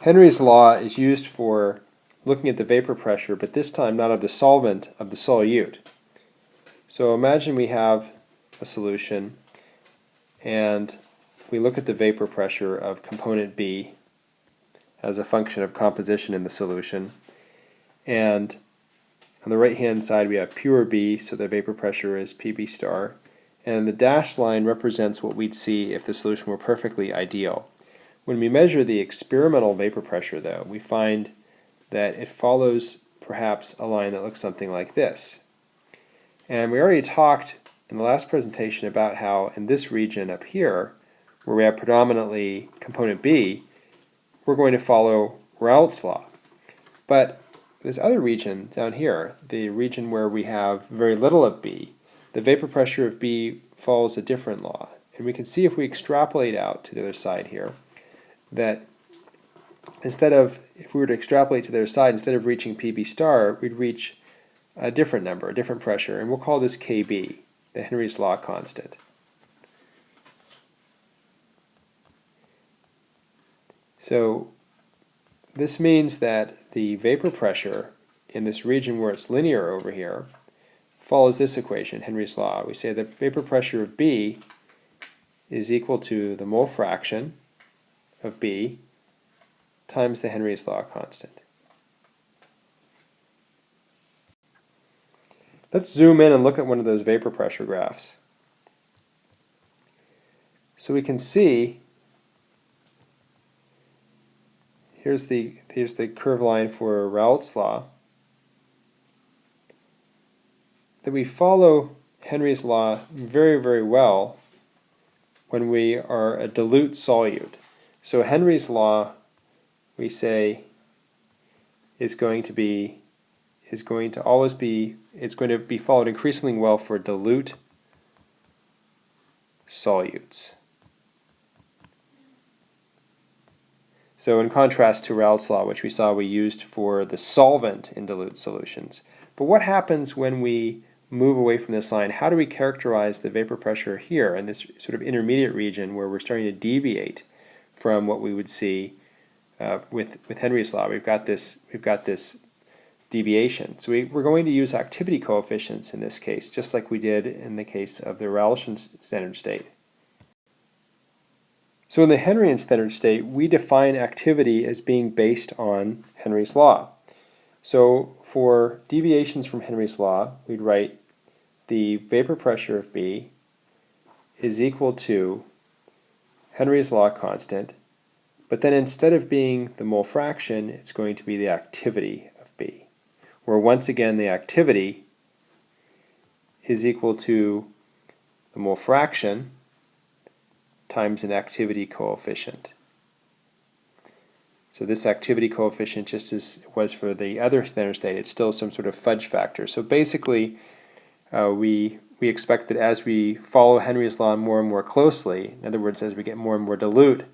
Henry's law is used for looking at the vapor pressure, but this time not of the solvent, of the solute. So imagine we have a solution, and we look at the vapor pressure of component B as a function of composition in the solution. And on the right hand side we have pure B, so the vapor pressure is PB star. And the dashed line represents what we'd see if the solution were perfectly ideal. When we measure the experimental vapor pressure, though, we find that it follows perhaps a line that looks something like this. And we already talked in the last presentation about how in this region up here, where we have predominantly component B, we're going to follow Raoult's law. But this other region down here, the region where we have very little of B, the vapor pressure of B follows a different law. And we can see if we extrapolate out to the other side here, that instead of, if we were to extrapolate to the other side, instead of reaching PB star, we'd reach a different number, a different pressure, and we'll call this KB, the Henry's law constant. So this means that the vapor pressure in this region where it's linear over here follows this equation, Henry's law. We say the vapor pressure of B is equal to the mole fraction of B times the Henry's law constant. Let's zoom in and look at one of those vapor pressure graphs. So we can see, here's the curve line for Raoult's law, that we follow Henry's law very, very well when we are a dilute solute. So Henry's law, we say, is going to be followed increasingly well for dilute solutes. So in contrast to Raoult's law, which we saw we used for the solvent in dilute solutions. But what happens when we move away from this line? How do we characterize the vapor pressure here in this sort of intermediate region where we're starting to deviate from what we would see with Henry's law? We've got this deviation. So we're going to use activity coefficients in this case, just like we did in the case of the Raoultian standard state. So in the Henrian standard state, we define activity as being based on Henry's law. So for deviations from Henry's law, we'd write the vapor pressure of B is equal to Henry's law constant, but then instead of being the mole fraction, it's going to be the activity of B, where once again the activity is equal to the mole fraction times an activity coefficient. So this activity coefficient, just as it was for the other standard state, it's still some sort of fudge factor. So basically, we expect that as we follow Henry's law more and more closely, in other words, as we get more and more dilute,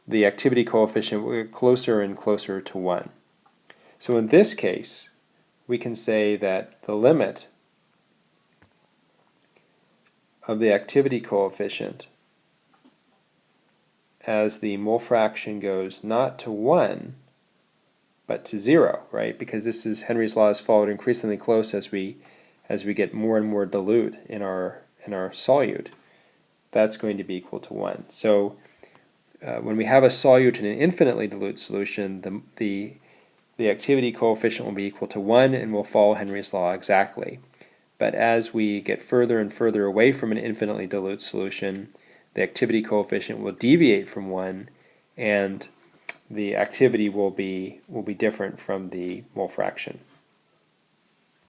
the activity coefficient will get closer and closer to 1. So in this case, we can say that the limit of the activity coefficient as the mole fraction goes not to 1, but to 0, right? Because this is Henry's law is followed increasingly close as we get more and more dilute in our solute. That's going to be equal to 1. So when we have a solute in an infinitely dilute solution, the activity coefficient will be equal to 1 and will follow Henry's law exactly. But as we get further and further away from an infinitely dilute solution, the activity coefficient will deviate from 1, and the activity will be different from the mole fraction.